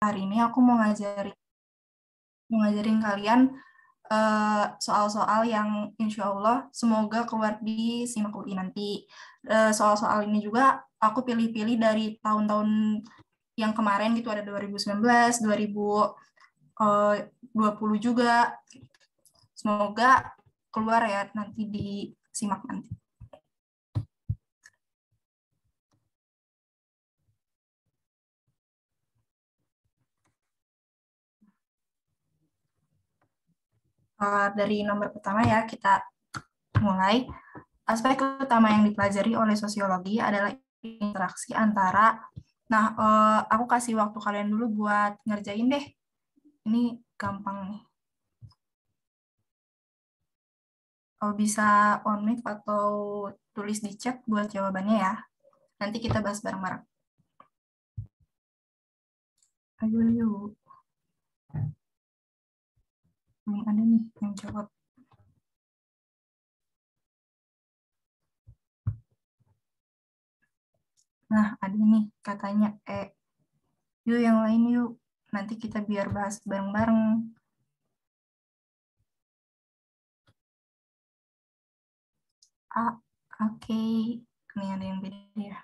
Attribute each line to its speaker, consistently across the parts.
Speaker 1: Hari ini aku mau ngajarin kalian soal-soal yang insya Allah semoga keluar di SIMAK UI nanti. Soal-soal ini juga aku pilih-pilih dari tahun-tahun yang kemarin gitu, ada 2019, 2020 juga. Semoga keluar ya nanti di SIMAK nanti. Dari nomor pertama ya, kita mulai. Aspek utama yang dipelajari oleh sosiologi adalah interaksi antara, aku kasih waktu kalian dulu buat ngerjain deh. Ini gampang nih. Bisa on mic atau tulis di chat buat jawabannya ya. Nanti kita bahas bareng-bareng. Ayo, yuk. Belum ada nih yang jawab. Nah, ada nih katanya, yuk yang lain yuk. Nanti kita biar bahas bareng-bareng. Oke. Ini ada yang beda ya.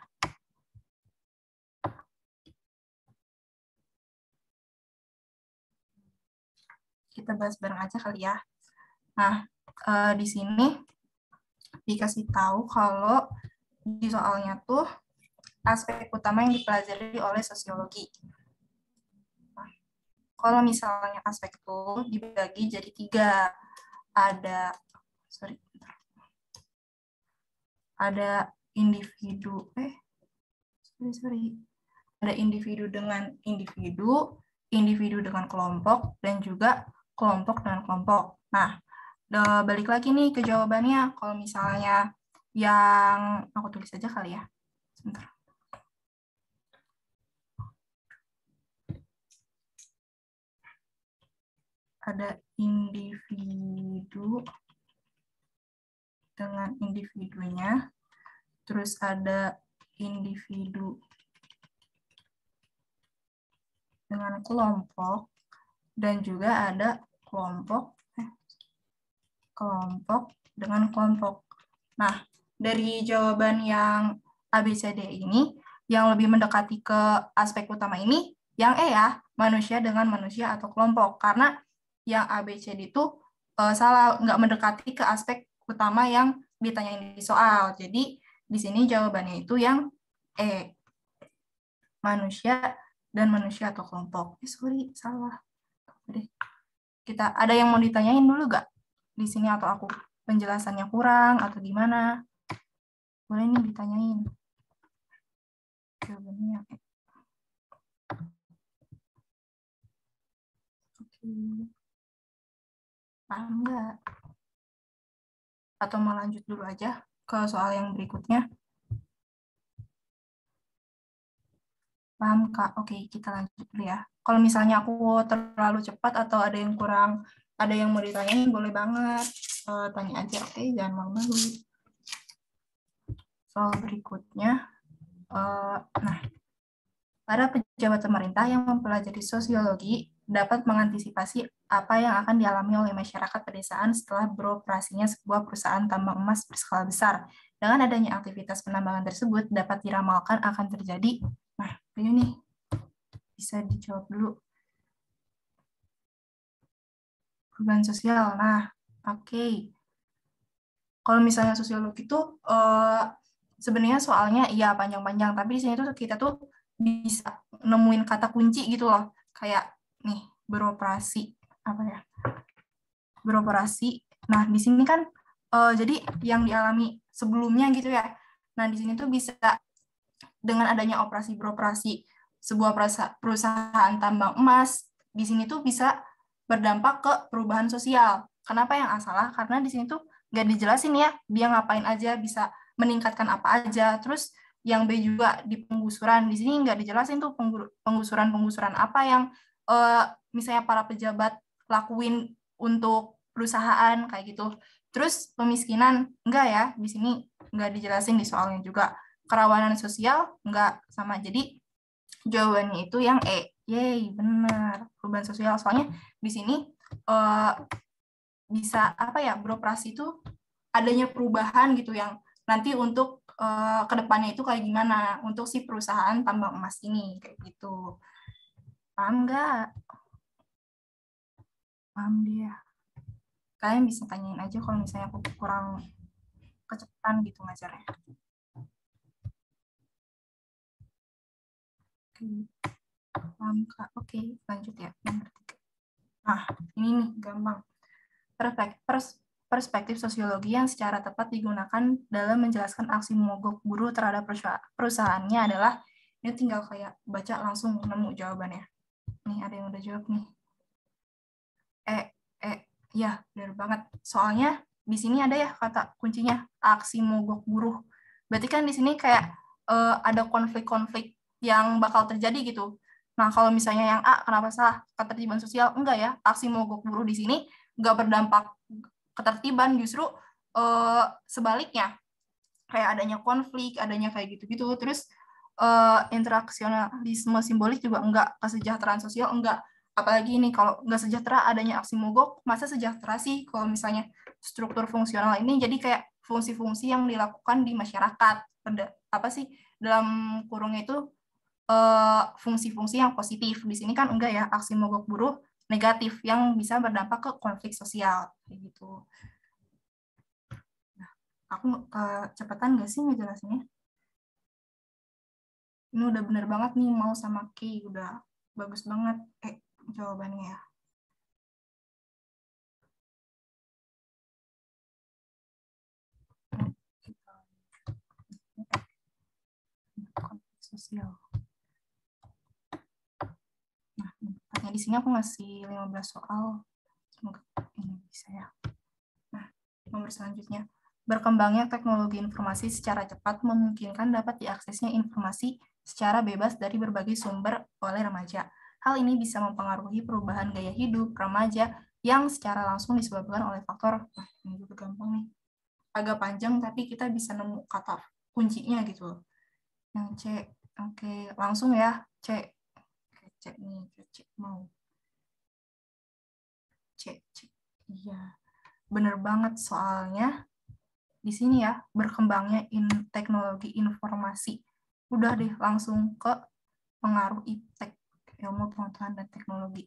Speaker 1: Kita bahas bareng aja kali ya. Nah, di sini dikasih tahu kalau di soalnya tuh aspek utama yang dipelajari oleh sosiologi. Nah, kalau misalnya aspek itu dibagi jadi 3. Ada individu, ada individu dengan individu, individu dengan kelompok, dan juga kelompok dengan kelompok. Nah, balik lagi nih ke jawabannya. Kalau misalnya yang aku tulis aja kali ya. Sebentar. Ada individu dengan individunya, terus ada individu dengan kelompok, dan juga ada kelompok dengan kelompok. Nah, dari jawaban yang ABCD ini, yang lebih mendekati ke aspek utama ini, yang E ya, manusia dengan manusia atau kelompok. Karena yang ABCD itu salah, nggak mendekati ke aspek utama yang ditanyain di soal. Jadi, di sini jawabannya itu yang E, manusia dan manusia atau kelompok. Sorry, salah. Kita ada yang mau ditanyain dulu nggak di sini, atau aku penjelasannya kurang atau gimana? Boleh nih ditanyain. Jawabannya oke. Paham nggak? Atau mau lanjut dulu aja ke soal yang berikutnya? Paham, Kak? Oke, kita lanjut dulu ya. Kalau misalnya aku terlalu cepat atau ada yang kurang, ada yang mau ditanyain, boleh banget. Tanya aja, oke? Jangan malu-malu. Soal berikutnya, para pejabat pemerintah yang mempelajari sosiologi dapat mengantisipasi apa yang akan dialami oleh masyarakat pedesaan setelah beroperasinya sebuah perusahaan tambang emas berskala besar. Dengan adanya aktivitas penambangan tersebut dapat diramalkan akan terjadi. Nah, ini nih bisa dijawab dulu. Perubahan sosial. Nah, oke. Kalau misalnya sosiologi itu sebenarnya soalnya iya panjang-panjang, tapi di sini tuh kita tuh bisa nemuin kata kunci gitu loh. Kayak nih, beroperasi apa ya? Beroperasi. Nah, di sini kan jadi yang dialami sebelumnya gitu ya. Nah, di sini tuh bisa dengan adanya operasi beroperasi sebuah perusahaan tambang emas, di sini tuh bisa berdampak ke perubahan sosial. Kenapa yang A salah? Karena di sini tuh nggak dijelasin ya, dia ngapain aja, bisa meningkatkan apa aja. Terus yang B juga di penggusuran, di sini nggak dijelasin tuh penggusuran apa yang misalnya para pejabat lakuin untuk perusahaan kayak gitu. Terus pemiskinan enggak ya, di sini nggak dijelasin di soalnya juga. Kerawanan sosial enggak sama. Jadi jawabannya itu yang E, Yeay, benar. Perubahan sosial. Soalnya di sini bisa apa ya, beroperasi itu adanya perubahan gitu yang nanti untuk kedepannya itu kayak gimana untuk si perusahaan tambang emas ini kayak gitu. Paham nggak? Paham dia. Kalian bisa tanyain aja kalau misalnya aku kurang kecepatan gitu ngajarnya. Oke, paham Kak. Oke, lanjut ya. Nah, ini nih gampang. Perspektif sosiologi yang secara tepat digunakan dalam menjelaskan aksi mogok buruh terhadap perusahaannya adalah, ini tinggal kayak baca langsung nemu jawabannya. Nih ada yang udah jawab nih. Ya benar banget. Soalnya di sini ada ya kata kuncinya aksi mogok buruh. Berarti kan di sini kayak ada konflik-konflik yang bakal terjadi gitu. Nah kalau misalnya yang A kenapa salah ketertiban sosial, enggak ya, aksi mogok buruh di sini enggak berdampak ketertiban, justru sebaliknya kayak adanya konflik, adanya kayak gitu-gitu. Terus interaksionalisme simbolik juga enggak, kesejahteraan sosial enggak. Apalagi ini kalau enggak sejahtera adanya aksi mogok, masa sejahtera sih kalau misalnya struktur fungsional ini jadi kayak fungsi-fungsi yang dilakukan di masyarakat. Apa sih dalam kurungnya itu fungsi-fungsi yang positif. Di sini kan enggak ya, aksi mogok buruh negatif yang bisa berdampak ke konflik sosial kayak gitu. Aku cepetan nggak sih ngejelasinnya? Ini udah bener banget nih, mau sama Ki, udah bagus banget jawabannya ya. Konflik sosial. Nah, tanya di sini aku ngasih 15 soal. Semoga ini bisa ya. Nah, nomor selanjutnya. Berkembangnya teknologi informasi secara cepat memungkinkan dapat diaksesnya informasi secara bebas dari berbagai sumber oleh remaja. Hal ini bisa mempengaruhi perubahan gaya hidup remaja yang secara langsung disebabkan oleh faktor, ini juga gampang nih, agak panjang tapi kita bisa nemu kata kuncinya gitu. Yang C, oke, langsung ya, C. C nih, C mau. C. Iya, bener banget soalnya di sini ya, berkembangnya teknologi informasi. Udah deh, langsung ke pengaruh iptek, ilmu pengetahuan dan teknologi.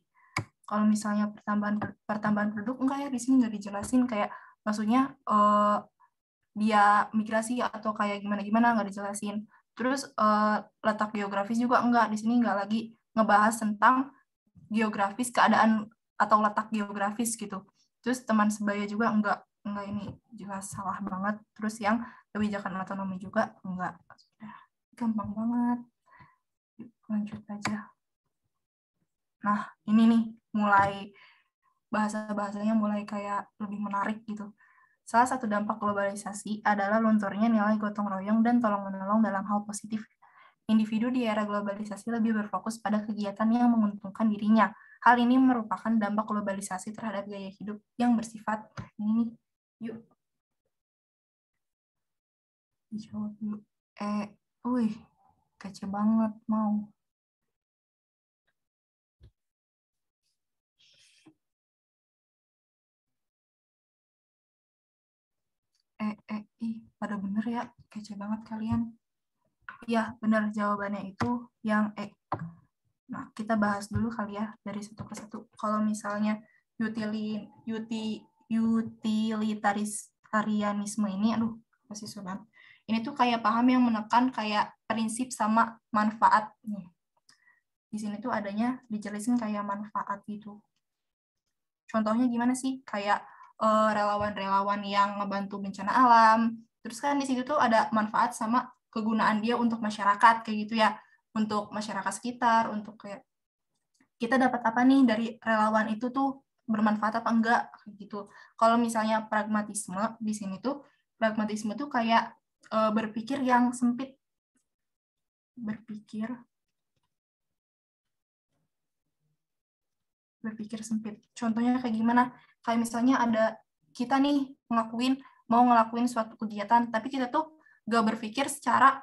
Speaker 1: Kalau misalnya pertambahan penduduk, enggak ya, di sini nggak dijelasin kayak, maksudnya dia migrasi atau kayak gimana-gimana nggak dijelasin. Terus letak geografis juga enggak, di sini nggak lagi ngebahas tentang geografis, keadaan atau letak geografis gitu. Terus teman sebaya juga enggak ini jelas salah banget. Terus yang kebijakan otonomi juga enggak. Gampang banget. Lanjut aja. Nah, ini nih mulai bahasa-bahasanya mulai kayak lebih menarik gitu. Salah satu dampak globalisasi adalah lunturnya nilai gotong royong dan tolong-menolong dalam hal positif. Individu di era globalisasi lebih berfokus pada kegiatan yang menguntungkan dirinya. Hal ini merupakan dampak globalisasi terhadap gaya hidup yang bersifat ini. Yuk, dijawab dulu. Wih, kece banget mau. Pada bener ya, kece banget kalian. Ya, benar jawabannya itu yang Nah, kita bahas dulu kali ya dari satu ke satu. Kalau misalnya utilitarianisme ini, aduh, masih sulit. Ini tuh kayak paham yang menekan kayak prinsip sama manfaat. Nih. Di sini tuh adanya dijelasin kayak manfaat gitu. Contohnya gimana sih? Kayak relawan-relawan yang ngebantu bencana alam. Terus kan di situ tuh ada manfaat sama kegunaan dia untuk masyarakat kayak gitu ya. Untuk masyarakat sekitar, untuk kayak kita dapat apa nih dari relawan itu tuh, bermanfaat apa enggak gitu. Kalau misalnya pragmatisme di sini tuh, pragmatisme tuh kayak berpikir yang sempit, berpikir sempit. Contohnya kayak gimana? Kayak misalnya ada kita nih mau ngelakuin suatu kegiatan, tapi kita tuh gak berpikir secara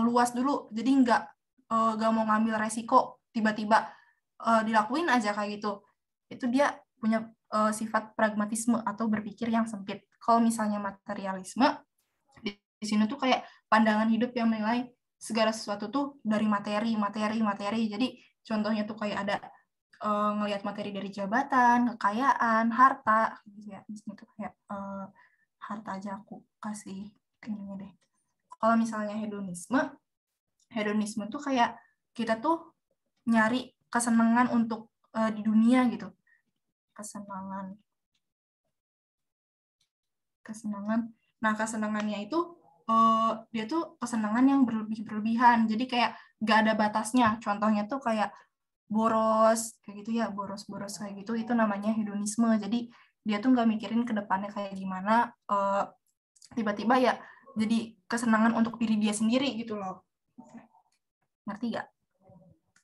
Speaker 1: luas dulu, jadi gak mau ngambil resiko tiba-tiba dilakuin aja kayak gitu. Itu dia punya sifat pragmatisme atau berpikir yang sempit. Kalau misalnya materialisme, di sini tuh kayak pandangan hidup yang menilai segala sesuatu tuh dari materi, materi, materi. Jadi contohnya tuh kayak ada ngelihat materi dari jabatan, kekayaan, harta, gitu ya. Di sini tuh kayak harta aja aku kasih ininya deh. Kalau misalnya hedonisme tuh kayak kita tuh nyari kesenangan untuk di dunia gitu. Kesenangan. Nah, kesenangannya itu dia tuh kesenangan yang berlebihan. Jadi kayak gak ada batasnya. Contohnya tuh kayak boros, kayak gitu ya, boros-boros kayak gitu. Itu namanya hedonisme. Jadi dia tuh gak mikirin ke depannya kayak gimana. Tiba-tiba ya jadi kesenangan untuk diri dia sendiri gitu loh. Ngerti gak?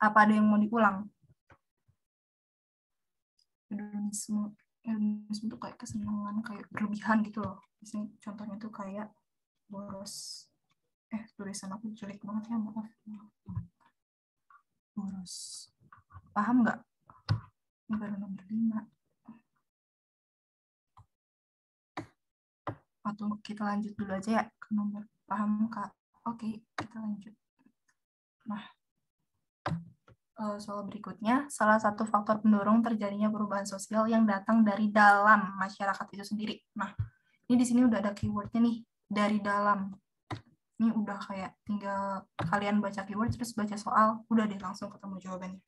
Speaker 1: Apa ada yang mau diulang? Hedonisme itu kayak kesenangan kayak berlebihan gitu loh. Misalnya contohnya tuh kayak boros. Tulisan aku jelek banget ya, maaf. Boros. Paham nggak? Ini baru nomor 5. Atau kita lanjut dulu aja ya ke nomor. Paham Kak? Oke, kita lanjut. Nah, soal berikutnya, salah satu faktor pendorong terjadinya perubahan sosial yang datang dari dalam masyarakat itu sendiri. Nah, ini di sini udah ada keywordnya nih, dari dalam. Ini udah kayak tinggal kalian baca keyword terus baca soal, udah deh langsung ketemu jawabannya.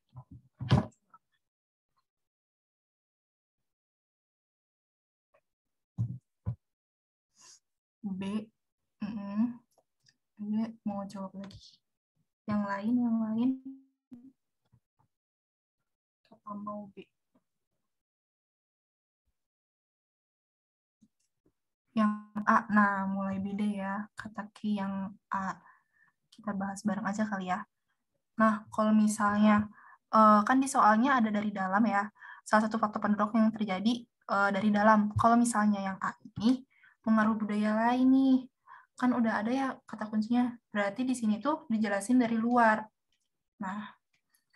Speaker 1: B, B mau jawab lagi. Yang lain apa mau B? Yang A, nah mulai beda ya, kata Q yang A. Kita bahas bareng aja kali ya. Nah, kalau misalnya, kan di soalnya ada dari dalam ya, salah satu faktor pendorong yang terjadi dari dalam. Kalau misalnya yang A ini, pengaruh budaya lain nih, kan udah ada ya kata kuncinya, berarti di sini tuh dijelasin dari luar. Nah,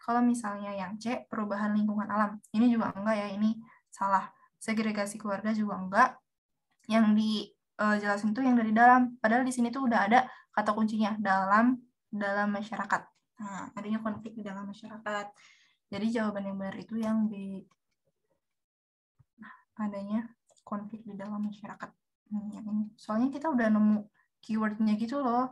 Speaker 1: kalau misalnya yang C, perubahan lingkungan alam, ini juga enggak ya, ini salah. Segregasi keluarga juga enggak, yang dijelasin itu yang dari dalam. Padahal di sini tuh udah ada kata kuncinya dalam masyarakat. Nah, adanya konflik di dalam masyarakat. Jadi jawaban yang benar itu yang B. Nah, adanya konflik di dalam masyarakat. Soalnya kita udah nemu keywordnya gitu loh.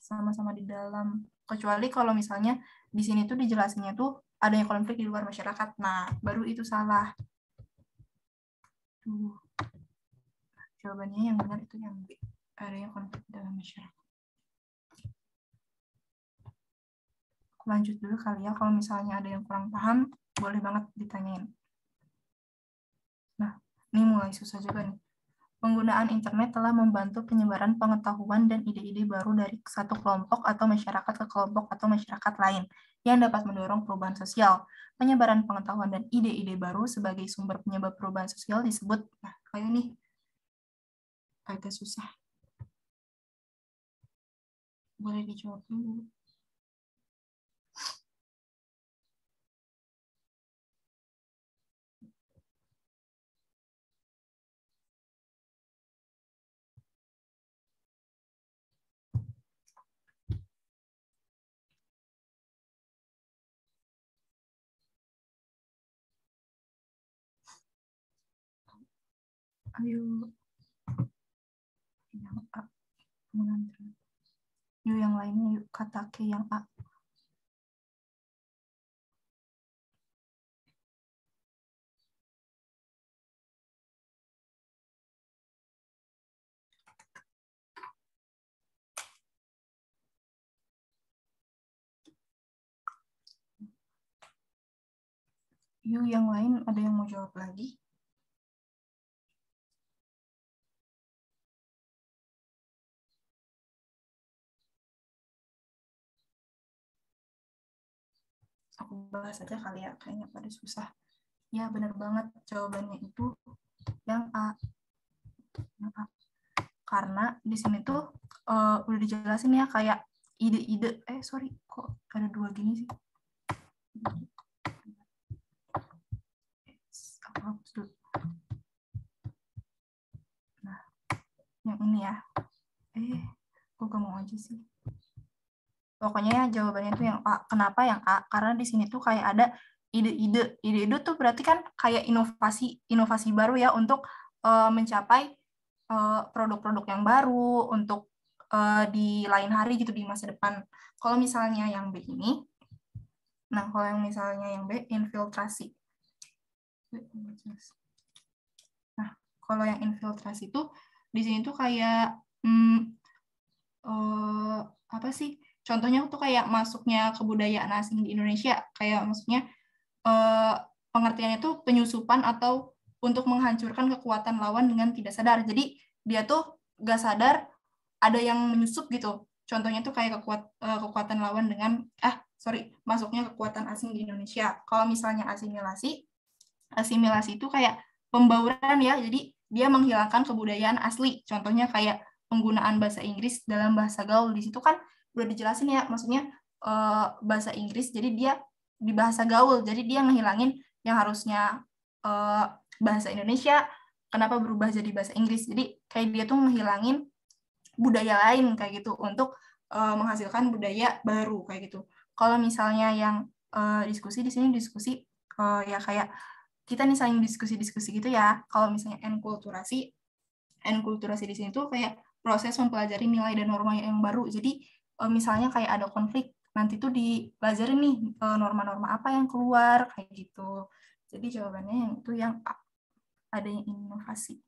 Speaker 1: Sama-sama di dalam. Kecuali kalau misalnya di sini tuh dijelasinnya tuh adanya konflik di luar masyarakat. Nah, baru itu salah. Tuh. Jawabannya yang benar itu yang B. Adanya konflik dalam masyarakat. Aku lanjut dulu kali ya. Kalau misalnya ada yang kurang paham, boleh banget ditanyain. Nah, ini mulai susah juga nih. Penggunaan internet telah membantu penyebaran pengetahuan dan ide-ide baru dari satu kelompok atau masyarakat ke kelompok atau masyarakat lain yang dapat mendorong perubahan sosial. Penyebaran pengetahuan dan ide-ide baru sebagai sumber penyebab perubahan sosial disebut, nah kayak nih, agak susah. Boleh dijawab dulu. Ayo. Yang A. Yuk yang lainnya yuk, kata K yang A. Yuk yang lain ada yang mau jawab lagi? Aku bahas aja kali ya, kayaknya pada susah. Ya benar banget, jawabannya itu yang A. Yang A. Karena di sini tuh udah dijelasin ya kayak ide-ide, kok ada 2 gini sih? hapus dulu. Nah, yang ini ya. Gue gak mau aja sih. Pokoknya jawabannya tuh yang A. Kenapa yang A? Karena di sini tuh kayak ada ide-ide. Ide-ide tuh berarti kan kayak inovasi baru ya untuk mencapai produk-produk yang baru untuk di lain hari gitu di masa depan. Kalau misalnya yang B ini, nah kalau yang misalnya yang B infiltrasi. Nah, kalau yang infiltrasi tuh di sini tuh kayak apa sih? Contohnya tuh kayak masuknya kebudayaan asing di Indonesia, kayak maksudnya pengertiannya tuh penyusupan atau untuk menghancurkan kekuatan lawan dengan tidak sadar. Jadi dia tuh gak sadar ada yang menyusup gitu. Contohnya tuh kayak kekuatan lawan dengan masuknya kekuatan asing di Indonesia. Kalau misalnya asimilasi itu kayak pembauran ya. Jadi dia menghilangkan kebudayaan asli. Contohnya kayak penggunaan bahasa Inggris dalam bahasa gaul. Di situ kan udah dijelasin ya, maksudnya bahasa Inggris. Jadi dia di bahasa gaul. Jadi dia ngehilangin yang harusnya bahasa Indonesia, kenapa berubah jadi bahasa Inggris. Jadi kayak dia tuh ngehilangin budaya lain kayak gitu untuk menghasilkan budaya baru kayak gitu. Kalau misalnya yang diskusi di sini diskusi ya kayak kita nih saling diskusi-diskusi gitu ya. Kalau misalnya enkulturasi di sini tuh kayak proses mempelajari nilai dan norma yang baru. Jadi misalnya kayak ada konflik, nanti tuh dipelajari nih norma-norma apa yang keluar kayak gitu. Jadi jawabannya yang itu yang adanya inovasi.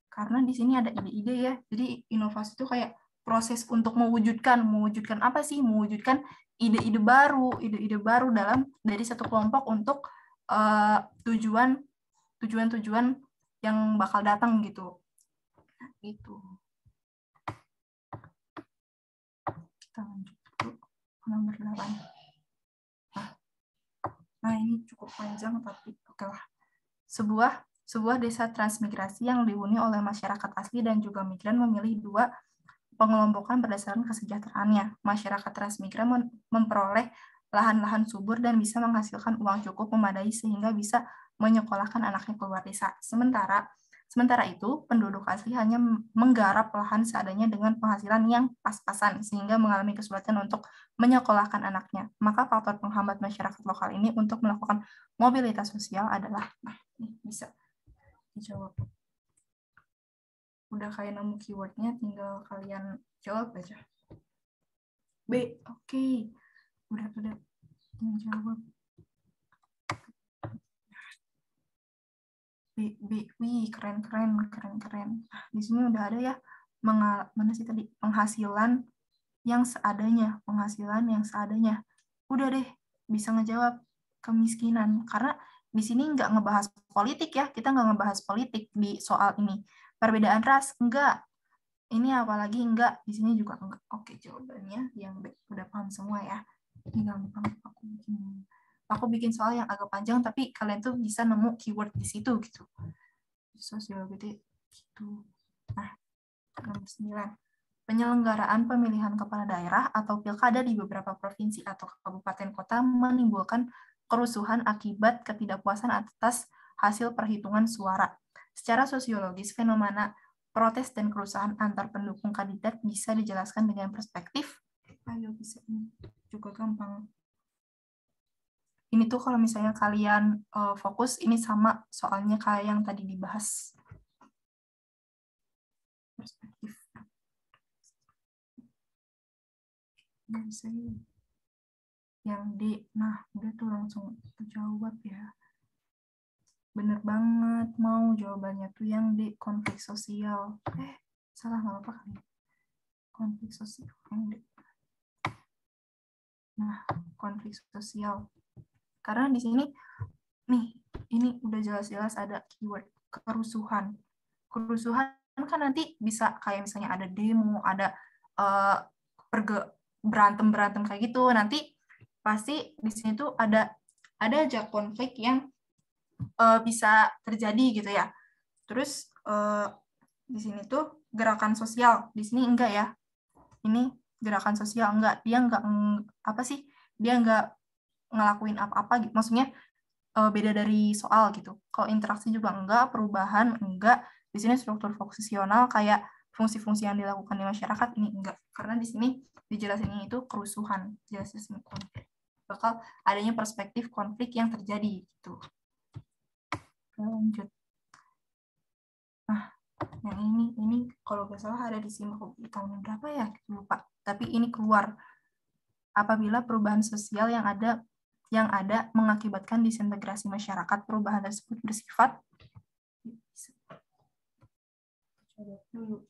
Speaker 1: Karena di sini ada ide-ide ya. Jadi inovasi itu kayak proses untuk mewujudkan apa sih? Mewujudkan ide-ide baru dari satu kelompok untuk tujuan-tujuan yang bakal datang gitu. Gitu. Kita lanjut dulu nomor 8. Nah, ini cukup panjang tapi oke lah. Sebuah desa transmigrasi yang dihuni oleh masyarakat asli dan juga migran memilih dua pengelompokan berdasarkan kesejahteraannya. Masyarakat transmigran memperoleh lahan-lahan subur dan bisa menghasilkan uang cukup memadai sehingga bisa menyekolahkan anaknya keluar desa. Sementara itu, penduduk asli hanya menggarap lahan seadanya dengan penghasilan yang pas-pasan sehingga mengalami kesulitan untuk menyekolahkan anaknya. Maka faktor penghambat masyarakat lokal ini untuk melakukan mobilitas sosial adalah, ini bisa dijawab. Udah kayak nemu keywordnya, tinggal kalian jawab aja. B, oke. Udah menjawab. B, wih, keren. Di sini udah ada ya, mana sih tadi? Penghasilan yang seadanya. Udah deh, bisa ngejawab kemiskinan. Karena di sini nggak ngebahas politik ya, kita nggak ngebahas politik di soal ini. Perbedaan ras, enggak. Ini apalagi enggak, di sini juga enggak. Oke, jawabannya yang udah paham semua ya. Ini gampang, aku bikin soal yang agak panjang, tapi kalian tuh bisa nemu keyword di situ gitu. Sosiologi gitu. Nah, nomor 9. Penyelenggaraan pemilihan kepala daerah atau pilkada di beberapa provinsi atau kabupaten kota menimbulkan kerusuhan akibat ketidakpuasan atas hasil perhitungan suara. Secara sosiologis, fenomena protes dan kerusuhan antar pendukung kandidat bisa dijelaskan dengan perspektif. Ayo, bisa juga gampang. Ini tuh kalau misalnya kalian fokus, ini sama soalnya kayak yang tadi dibahas. Perspektif. Bisa yang D. Nah, udah tuh langsung terjawab ya. Bener banget, mau jawabannya tuh yang D, konflik sosial. Salah nggak apa-apa kan? Konflik sosial yang D. Nah, konflik sosial. Karena di sini, nih, ini udah jelas-jelas ada keyword kerusuhan. Kerusuhan kan nanti bisa kayak misalnya ada demo, ada berantem kayak gitu. Nanti pasti di sini tuh ada aja konflik yang bisa terjadi gitu ya. Terus di sini tuh gerakan sosial, di sini enggak ya. Ini gerakan sosial enggak, dia enggak apa sih? Dia enggak ngelakuin apa-apa gitu. Maksudnya beda dari soal gitu. Kalau interaksi juga enggak, perubahan enggak. Di sini struktur fungsional kayak fungsi-fungsi yang dilakukan di masyarakat ini enggak. Karena di sini dijelasin itu kerusuhan, jelasin konflik. Bakal adanya perspektif konflik yang terjadi gitu. Lanjut. Nah, yang ini kalau nggak salah ada di sini tahun berapa ya? Lupa. Tapi ini keluar apabila perubahan sosial yang ada mengakibatkan disintegrasi masyarakat, perubahan tersebut bersifat dulu.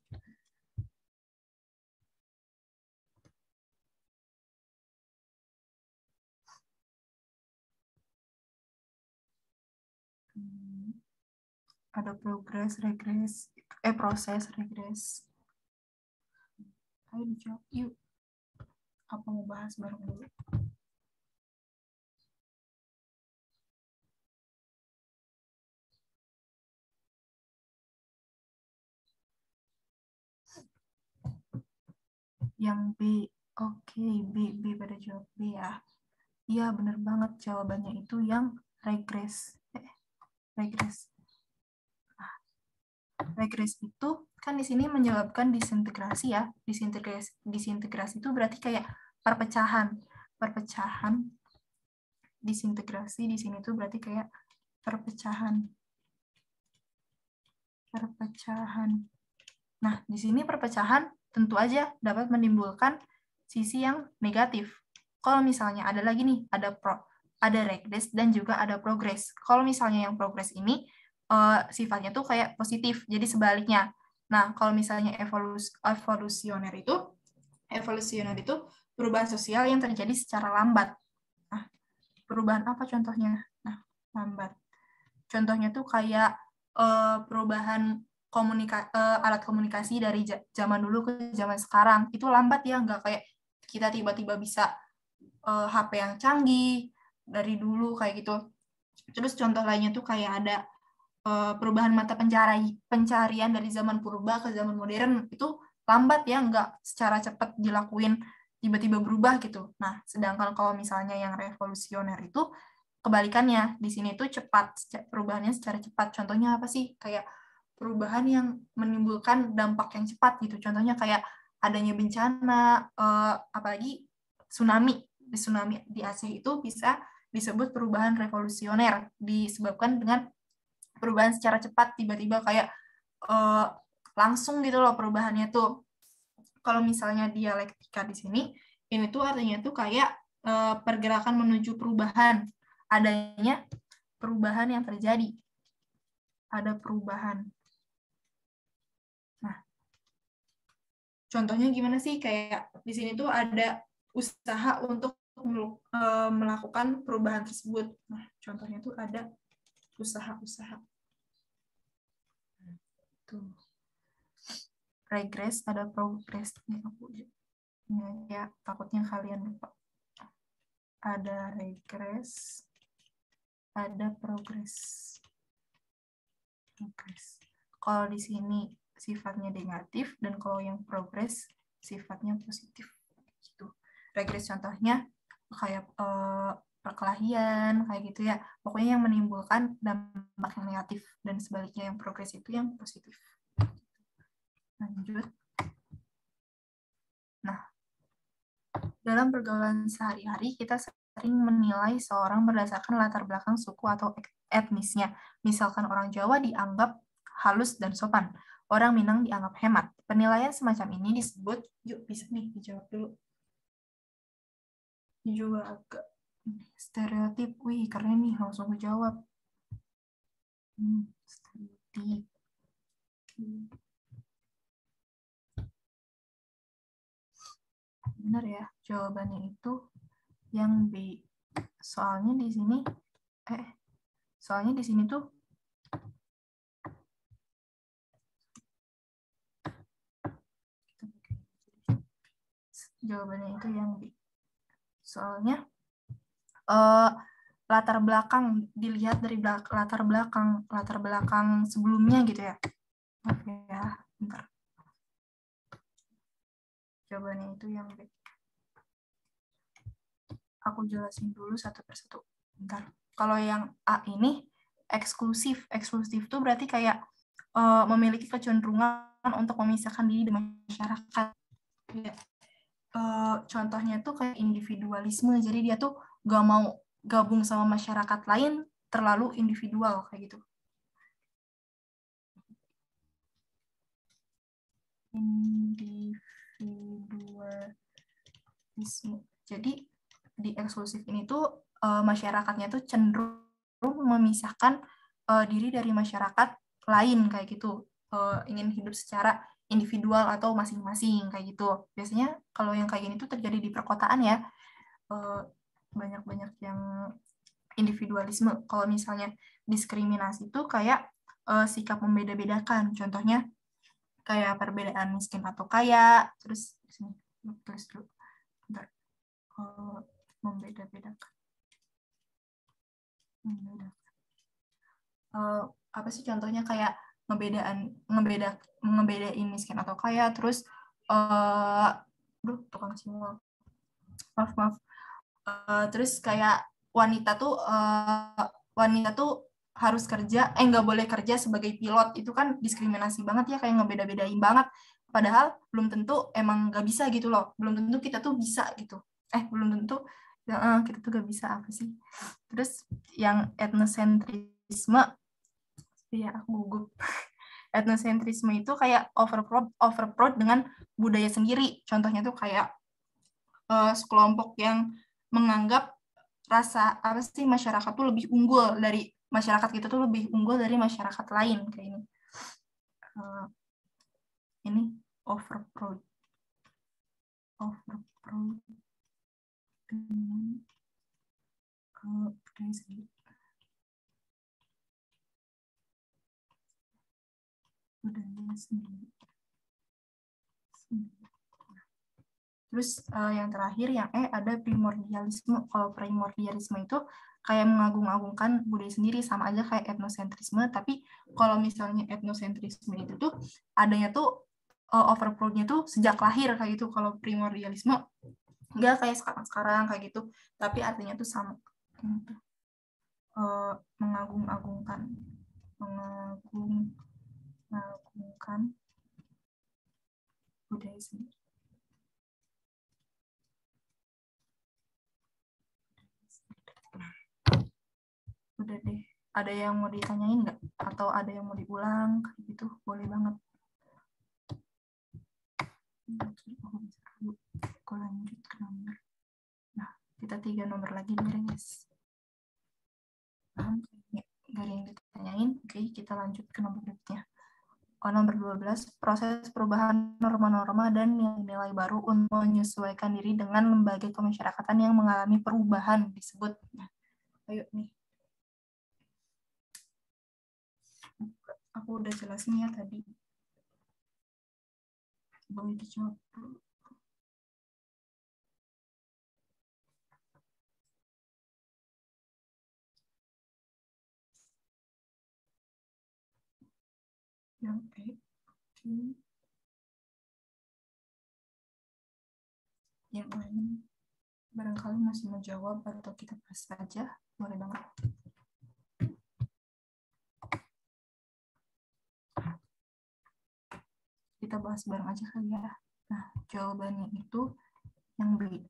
Speaker 1: Ada progres, regres, proses, regres. Ayo dijawab yuk. Apa mau bahas bareng dulu? Yang B, oke, B pada jawab B ya. Iya, bener banget jawabannya itu yang regres. Regres. Regres itu kan di sini menyebabkan disintegrasi ya. Disintegrasi itu berarti kayak perpecahan. Perpecahan. Disintegrasi di sini tuh berarti kayak perpecahan. Perpecahan. Nah, di sini perpecahan tentu aja dapat menimbulkan sisi yang negatif. Kalau misalnya ada lagi nih, ada regres dan juga ada progres. Kalau misalnya yang progres ini sifatnya tuh kayak positif, jadi sebaliknya. Nah, kalau misalnya evolusioner itu perubahan sosial yang terjadi secara lambat. Nah, perubahan apa contohnya? Nah, lambat. Contohnya tuh kayak perubahan alat komunikasi dari zaman dulu ke zaman sekarang. Itu lambat ya, nggak kayak kita tiba-tiba bisa HP yang canggih dari dulu kayak gitu. Terus contoh lainnya tuh kayak ada perubahan mata pencarian dari zaman purba ke zaman modern itu lambat ya, nggak secara cepat dilakuin tiba-tiba berubah gitu. Nah, sedangkan kalau misalnya yang revolusioner itu kebalikannya, di sini tuh cepat, perubahannya secara cepat. Contohnya apa sih? Kayak perubahan yang menimbulkan dampak yang cepat gitu. Contohnya kayak adanya bencana, apalagi tsunami. Tsunami di Aceh itu bisa disebut perubahan revolusioner, disebabkan dengan perubahan secara cepat, tiba-tiba kayak langsung gitu loh perubahannya tuh. Kalau misalnya dialektika di sini, ini tuh artinya tuh kayak pergerakan menuju perubahan, adanya perubahan yang terjadi, ada perubahan. Nah, contohnya gimana sih? Kayak di sini tuh ada usaha untuk melakukan perubahan tersebut. Nah, contohnya tuh ada usaha-usaha. Tuh. Regress, ada progress. Ya, takutnya kalian lupa. Ada regress, ada progress. Kalau di sini sifatnya negatif, dan kalau yang progress sifatnya positif. Gitu. Regress contohnya kayak perkelahian, kayak gitu ya. Pokoknya yang menimbulkan dampak yang negatif, dan sebaliknya yang progress itu yang positif. Lanjut. Nah, dalam pergaulan sehari-hari kita sering menilai seorang berdasarkan latar belakang suku atau etnisnya. Misalkan orang Jawa dianggap halus dan sopan, orang Minang dianggap hemat. Penilaian semacam ini disebut, yuk bisa nih dijawab dulu. Ini juga agak stereotip. Wih, keren nih, langsung dijawab. Stereotip. Benar ya, jawabannya itu yang B. Soalnya di sini tuh jawabannya itu yang B. Soalnya latar belakang dilihat dari latar belakang sebelumnya gitu ya. Oke ya, bentar. Jawabannya itu yang B. Aku jelasin dulu satu persatu. Bentar. Kalau yang A ini eksklusif. Eksklusif itu berarti kayak memiliki kecenderungan untuk memisahkan diri dengan masyarakat. Ya. Contohnya tuh kayak individualisme. Jadi dia tuh gak mau gabung sama masyarakat lain, terlalu individual kayak gitu. Individualisme. Jadi di eksklusif ini tuh masyarakatnya tuh cenderung memisahkan diri dari masyarakat lain kayak gitu. Ingin hidup secara individual atau masing-masing kayak gitu. Biasanya kalau yang kayak gini tuh terjadi di perkotaan ya. Banyak-banyak yang individualisme. Kalau misalnya diskriminasi itu kayak sikap membeda-bedakan. Contohnya kayak perbedaan miskin atau kaya. Terus sini tulis dulu. Bentar. Membeda-bedakan. Apa sih contohnya kayak ngebedain miskin atau kaya, terus tukang simbol, maaf. Terus kayak wanita tuh harus kerja, nggak boleh kerja sebagai pilot, itu kan diskriminasi banget ya, kayak ngebeda-bedain banget, padahal belum tentu emang nggak bisa gitu loh, belum tentu kita tuh bisa gitu, belum tentu kita tuh nggak bisa apa sih. Terus yang etnosentrisme, ya aku gugup. Etnosentrisme itu kayak overproud dengan budaya sendiri. Contohnya tuh kayak sekelompok yang menganggap rasa apa sih masyarakat tuh lebih unggul dari masyarakat kita tuh lebih unggul dari masyarakat lain kayak ini. Ini overproud dengan budaya sendiri. Budaya sendiri. Terus yang terakhir yang ada primordialisme. Kalau primordialisme itu kayak mengagung-agungkan budaya sendiri, sama aja kayak etnosentrisme. Tapi kalau misalnya etnosentrisme itu tuh adanya tuh overproudnya tuh sejak lahir kayak gitu. Kalau primordialisme nggak kayak sekarang kayak gitu. Tapi artinya tuh sama. Mengagung-agungkan budaya sendiri. Udah deh, ada yang mau ditanyain nggak? Atau ada yang mau diulang? Kayak gitu, boleh banget. Aku lanjut ke nomor. Nah, kita 3 nomor lagi beres. Nggak ada yang ditanyain. Oke, kita lanjut ke nomor berikutnya. Nomor 12, proses perubahan norma-norma dan nilai-nilai baru untuk menyesuaikan diri dengan lembaga kemasyarakatan yang mengalami perubahan disebut. Nah, ayo nih. Aku udah jelasin ya tadi. Boleh dijawab dulu. Yang yang lain barangkali masih mau jawab atau kita bahas saja, boleh banget. Kita bahas bareng aja kali ya. Nah, jawabannya itu yang B.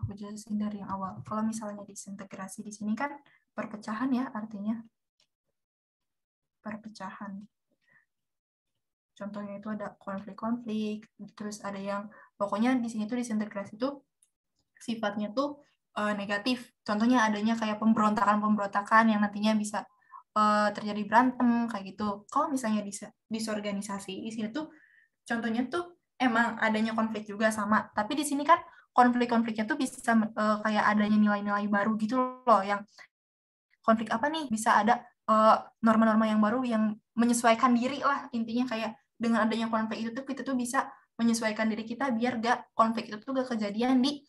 Speaker 1: Aku jelasin dari yang awal. Kalau misalnya disintegrasi di sini kan perpecahan ya, artinya perpecahan. Contohnya itu ada konflik-konflik, terus ada yang pokoknya di sini tuh disintegrasi tuh sifatnya tuh negatif. Contohnya adanya kayak pemberontakan-pemberontakan yang nantinya bisa terjadi berantem kayak gitu. Kalau misalnya disorganisasi di sini tuh contohnya tuh emang adanya konflik juga sama, tapi di sini kan konflik-konfliknya tuh bisa kayak adanya nilai-nilai baru gitu loh, yang konflik apa nih, bisa ada norma-norma yang baru yang menyesuaikan diri lah, intinya kayak dengan adanya konflik itu tuh kita tuh bisa menyesuaikan diri kita biar gak konflik itu tuh gak kejadian di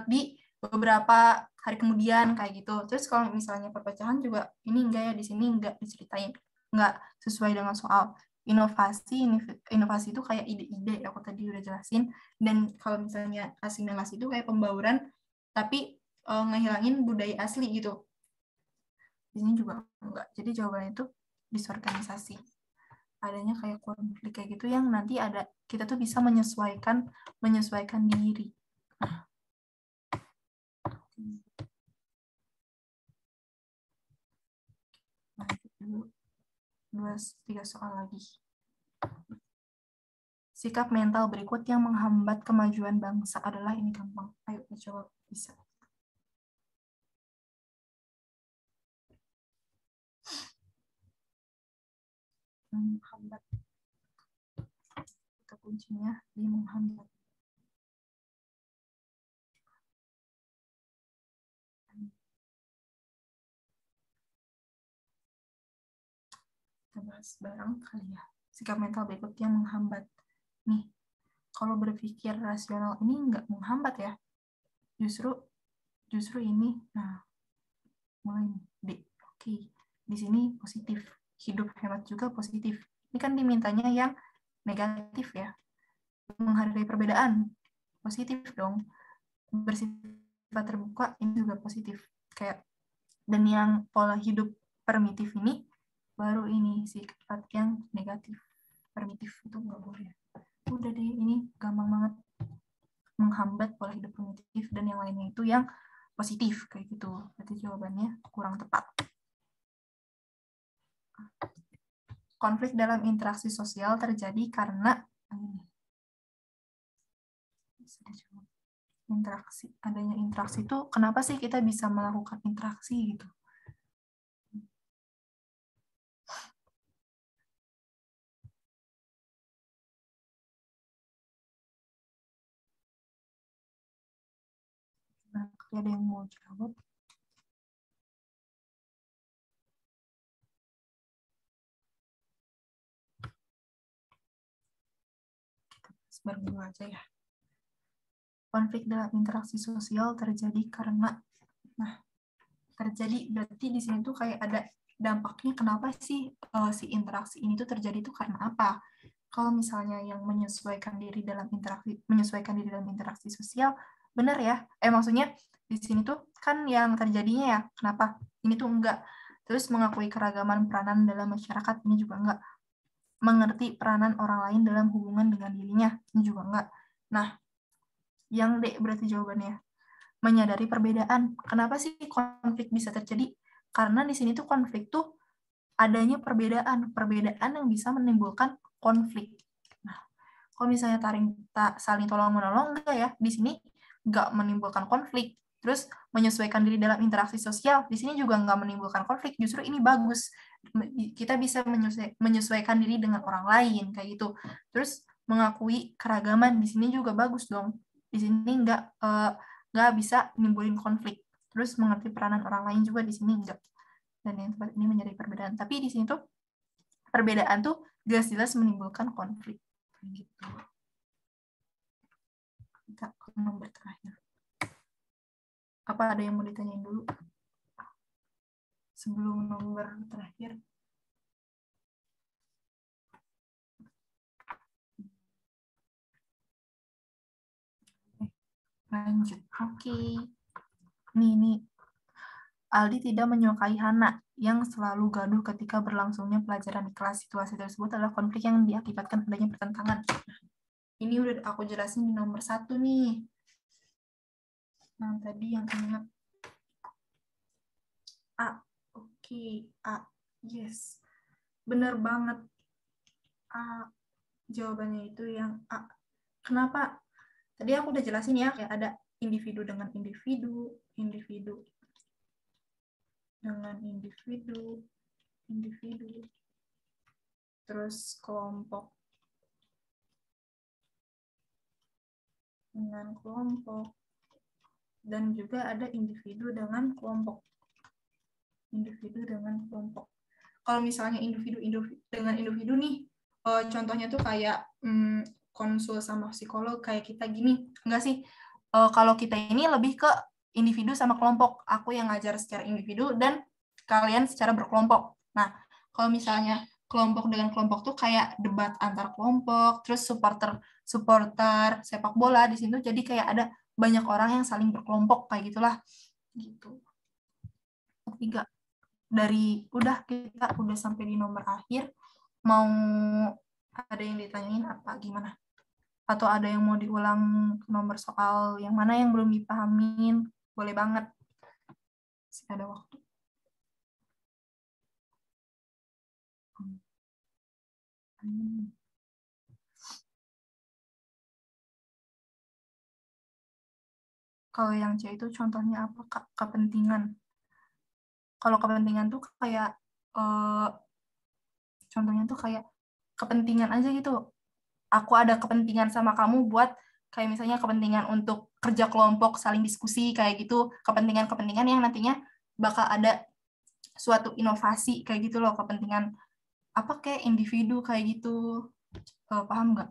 Speaker 1: di beberapa hari kemudian kayak gitu. Terus kalau misalnya perpecahan juga ini enggak ya, di sini enggak diceritain, enggak sesuai dengan soal. inovasi itu kayak ide-ide, aku tadi udah jelasin. Dan kalau misalnya asimilasi itu kayak pembauran, tapi ngehilangin budaya asli gitu. Di sini juga enggak. Jadi jawabannya itu disorganisasi. Adanya kayak konflik kayak gitu yang nanti ada, kita tuh bisa menyesuaikan diri. Lanjut dulu. 2-3 soal lagi. Sikap mental berikut yang menghambat kemajuan bangsa adalah, ini gampang. Ayo coba bisa. Menghambat. Kata kuncinya di menghambat. Kita bahas bareng kali ya. Sikap mental berikut yang menghambat. Nih, kalau berpikir rasional ini nggak menghambat ya. Justru ini, nah, mulai D. Oke, di sini positif. Hidup hemat juga positif. Ini kan dimintanya yang negatif ya. Menghargai perbedaan, positif dong. Bersifat terbuka, ini juga positif. Kayak, dan yang pola hidup primitif ini, baru ini sifat yang negatif. Primitif itu nggak boleh. Udah deh, ini gampang banget. Menghambat pola hidup primitif, dan yang lainnya itu yang positif kayak gitu. Berarti jawabannya kurang tepat. Konflik dalam interaksi sosial terjadi karena adanya interaksi itu, kenapa sih kita bisa melakukan interaksi gitu? Nah, ada yang mau jawab? Bareng dulu aja ya. Konflik dalam interaksi sosial terjadi karena, terjadi berarti di sini tuh kayak ada dampaknya, kenapa sih si interaksi ini tuh terjadi tuh karena apa? Kalau misalnya yang menyesuaikan diri dalam interaksi sosial, benar ya? Maksudnya di sini tuh kan yang terjadinya ya, kenapa? Ini tuh enggak. Terus mengakui keragaman peranan dalam masyarakat, ini juga enggak. Mengerti peranan orang lain dalam hubungan dengan dirinya, ini juga enggak. Nah, yang D berarti jawabannya. Menyadari perbedaan. Kenapa sih konflik bisa terjadi? Karena di sini tuh konflik tuh adanya perbedaan yang bisa menimbulkan konflik. Nah, kalau misalnya saling tolong menolong, enggak ya, di sini enggak menimbulkan konflik. Terus menyesuaikan diri dalam interaksi sosial, di sini juga enggak menimbulkan konflik. Justru ini bagus. Kita bisa menyesuaikan diri dengan orang lain kayak gitu. Terus mengakui keragaman, di sini juga bagus dong. Di sini enggak bisa nimbulin konflik. Terus mengerti peranan orang lain juga di sini enggak. Dan yang tempat ini menyadari perbedaan. Tapi di sini tuh perbedaan tuh jelas-jelas menimbulkan konflik. Gitu. Kita ke nomor terakhir. Apa ada yang mau ditanyain dulu? Sebelum nomor terakhir. Lanjut. Oke. Nih. Aldi tidak menyukai Hana yang selalu gaduh ketika berlangsungnya pelajaran di kelas. Situasi tersebut adalah konflik yang diakibatkan adanya pertentangan. Ini udah aku jelasin di nomor 1 nih. Nah, tadi yang ingat. A. Oke. A. Yes. Bener banget. A. Jawabannya itu yang A. Kenapa? Tadi aku udah jelasin ya, kayak ada individu dengan individu, individu dengan individu, terus kelompok dengan kelompok, dan juga ada individu dengan kelompok. Kalau misalnya individu dengan individu nih, contohnya tuh kayak konsul sama psikolog kayak kita gini, enggak sih? Kalau kita ini lebih ke individu sama kelompok. Aku yang ngajar secara individu dan kalian secara berkelompok. Nah, kalau misalnya kelompok dengan kelompok tuh kayak debat antar kelompok, terus supporter sepak bola di situ, jadi kayak ada banyak orang yang saling berkelompok kayak gitulah gitu. Ketiga, kita udah sampai di nomor akhir, mau ada yang ditanyain apa gimana? Atau ada yang mau diulang nomor soal yang mana yang belum dipahamin, boleh banget. Masih ada waktu. Kalau yang C itu contohnya apa, Kak? Kepentingan. Kalau kepentingan tuh kayak contohnya tuh kayak kepentingan aja gitu. Aku ada kepentingan sama kamu buat kayak misalnya kepentingan untuk kerja kelompok, saling diskusi kayak gitu, kepentingan-kepentingan yang nantinya bakal ada suatu inovasi kayak gitu loh, kepentingan apa kayak individu kayak gitu. Paham nggak?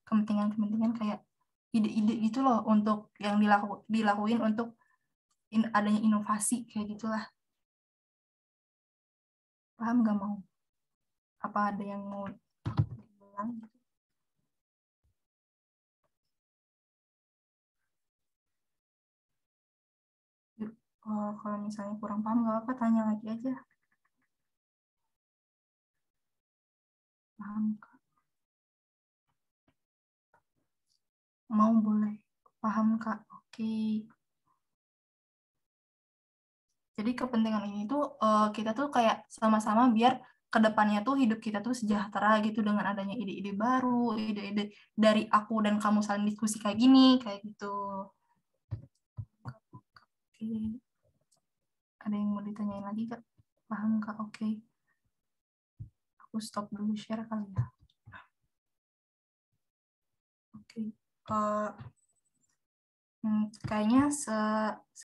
Speaker 1: Kepentingan-kepentingan kayak ide-ide gitu loh untuk yang dilakuin untuk adanya inovasi kayak gitulah. Paham nggak mau? Apa ada yang mau bilang? Kalau misalnya kurang paham nggak apa, tanya lagi aja. Paham Kak? Mau boleh. Paham Kak? Oke. Jadi kepentingan ini tuh kita tuh kayak sama-sama biar kedepannya tuh hidup kita tuh sejahtera gitu dengan adanya ide-ide baru, ide-ide dari aku dan kamu saling diskusi kayak gini, kayak gitu. Oke. Ada yang mau ditanyain lagi Kak? Paham Kak? Oke. Aku stop dulu share kali ya. Oke. Kayaknya